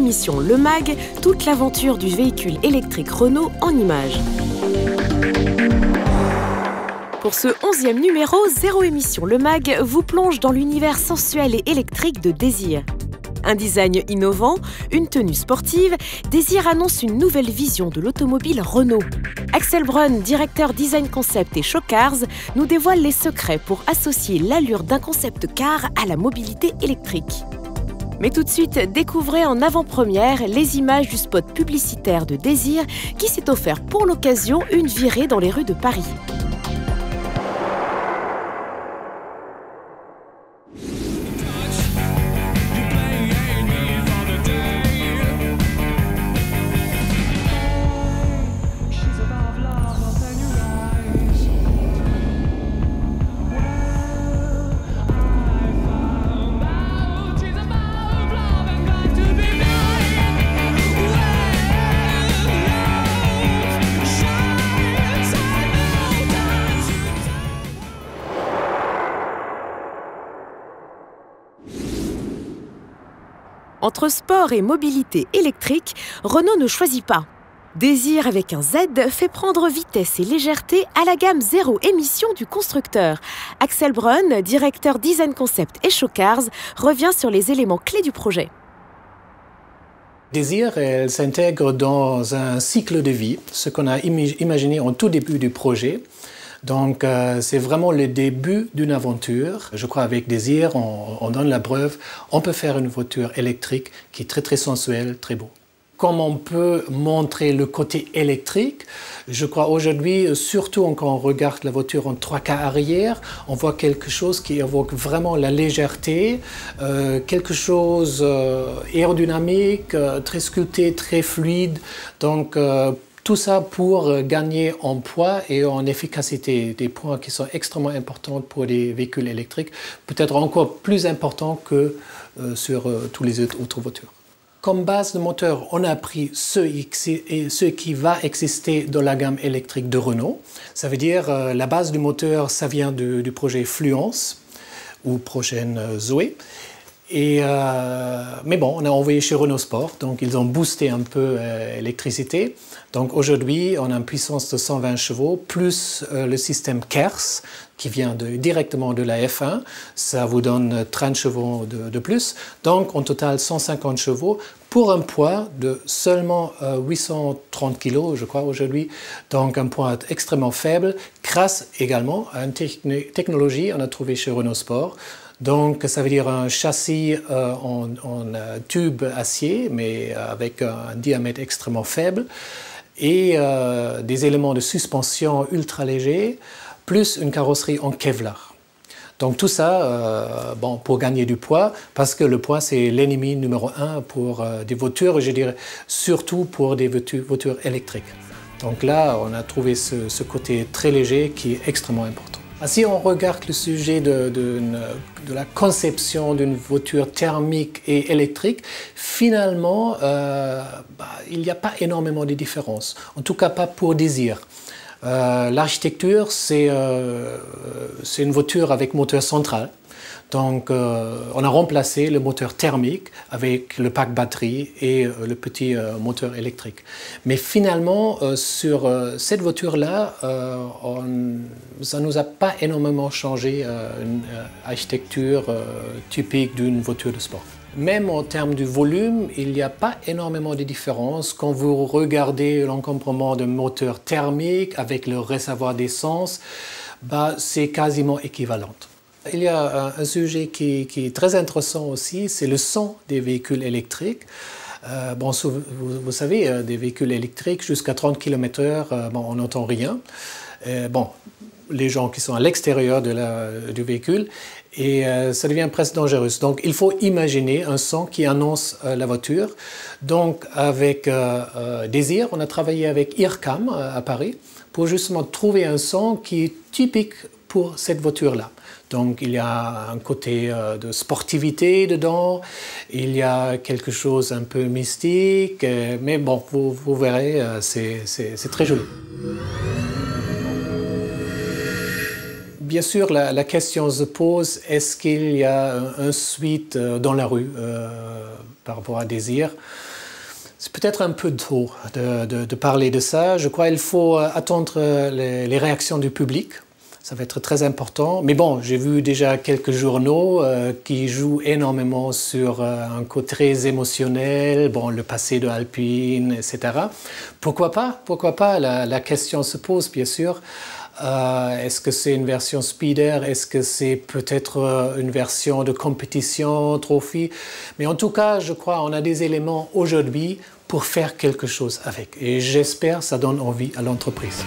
émission Le Mag, toute l'aventure du véhicule électrique Renault en images. Pour ce 11e numéro, Zéro Émission Le Mag vous plonge dans l'univers sensuel et électrique de Désir. Un design innovant, une tenue sportive, Désir annonce une nouvelle vision de l'automobile Renault. Axel Brun, directeur design concept et Showcars, nous dévoile les secrets pour associer l'allure d'un concept car à la mobilité électrique. Mais tout de suite, découvrez en avant-première les images du spot publicitaire de Désir qui s'est offert pour l'occasion une virée dans les rues de Paris. Entre sport et mobilité électrique, Renault ne choisit pas. Désir avec un Z fait prendre vitesse et légèreté à la gamme zéro émission du constructeur. Axel Brun, directeur design concept et Showcars, revient sur les éléments clés du projet. Désir, elle s'intègre dans un cycle de vie, ce qu'on a imaginé en tout début du projet. Donc, c'est vraiment le début d'une aventure. Je crois avec Désir, on donne la preuve, on peut faire une voiture électrique qui est très très sensuelle, très beau. Comme on peut montrer le côté électrique, je crois aujourd'hui, surtout quand on regarde la voiture en 3K arrière, on voit quelque chose qui évoque vraiment la légèreté, quelque chose aérodynamique, très sculpté, très fluide. Donc, tout ça pour gagner en poids et en efficacité, des points qui sont extrêmement importants pour les véhicules électriques, peut-être encore plus importants que sur toutes les autres voitures. Comme base de moteur, on a pris ce qui va exister dans la gamme électrique de Renault. Ça veut dire la base du moteur, ça vient du projet Fluence ou prochaine Zoé. Mais bon, on a envoyé chez Renault Sport, donc ils ont boosté un peu l'électricité. Donc aujourd'hui, on a une puissance de 120 chevaux, plus le système KERS, qui vient directement de la F1. Ça vous donne 30 chevaux de plus. Donc en total, 150 chevaux pour un poids de seulement 830 kg, je crois, aujourd'hui. Donc un poids extrêmement faible, grâce également à une technologie qu'on a trouvée chez Renault Sport. Donc, ça veut dire un châssis en tube acier, mais avec un diamètre extrêmement faible, et des éléments de suspension ultra légers, plus une carrosserie en Kevlar. Donc tout ça, bon, pour gagner du poids, parce que le poids, c'est l'ennemi numéro 1 pour des voitures, je dirais surtout pour des voitures électriques. Donc là, on a trouvé ce côté très léger qui est extrêmement important. Si on regarde le sujet de la conception d'une voiture thermique et électrique, finalement, il n'y a pas énormément de différences. En tout cas, pas pour Désir. L'architecture, c'est une voiture avec moteur central. Donc, on a remplacé le moteur thermique avec le pack batterie et le petit moteur électrique. Mais finalement, sur cette voiture-là, ça ne nous a pas énormément changé une architecture typique d'une voiture de sport. Même en termes du volume, il n'y a pas énormément de différence. Quand vous regardez l'encombrement de moteur thermique avec le réservoir d'essence, c'est quasiment équivalent. Il y a un sujet qui est très intéressant aussi, c'est le son des véhicules électriques. Bon, vous savez, des véhicules électriques jusqu'à 30 km/h, bon, on n'entend rien. Bon, les gens qui sont à l'extérieur du véhicule, et ça devient presque dangereux. Donc, il faut imaginer un son qui annonce la voiture. Donc, avec Désir, on a travaillé avec IRCAM à Paris pour justement trouver un son qui est typique pour cette voiture-là. Donc il y a un côté de sportivité dedans, il y a quelque chose un peu mystique, mais bon, vous verrez, c'est très joli. Bien sûr, la question se pose, est-ce qu'il y a une suite dans la rue par rapport à Désir? C'est peut-être un peu tôt de parler de ça. Je crois qu'il faut attendre les réactions du public. Ça va être très important. Mais bon, j'ai vu déjà quelques journaux qui jouent énormément sur un côté très émotionnel, bon, le passé de Alpine, etc. Pourquoi pas? Pourquoi pas? La question se pose, bien sûr. Est-ce que c'est une version speeder? Est-ce que c'est peut-être une version de compétition, trophy? Mais en tout cas, je crois qu'on a des éléments aujourd'hui pour faire quelque chose avec. Et j'espère que ça donne envie à l'entreprise.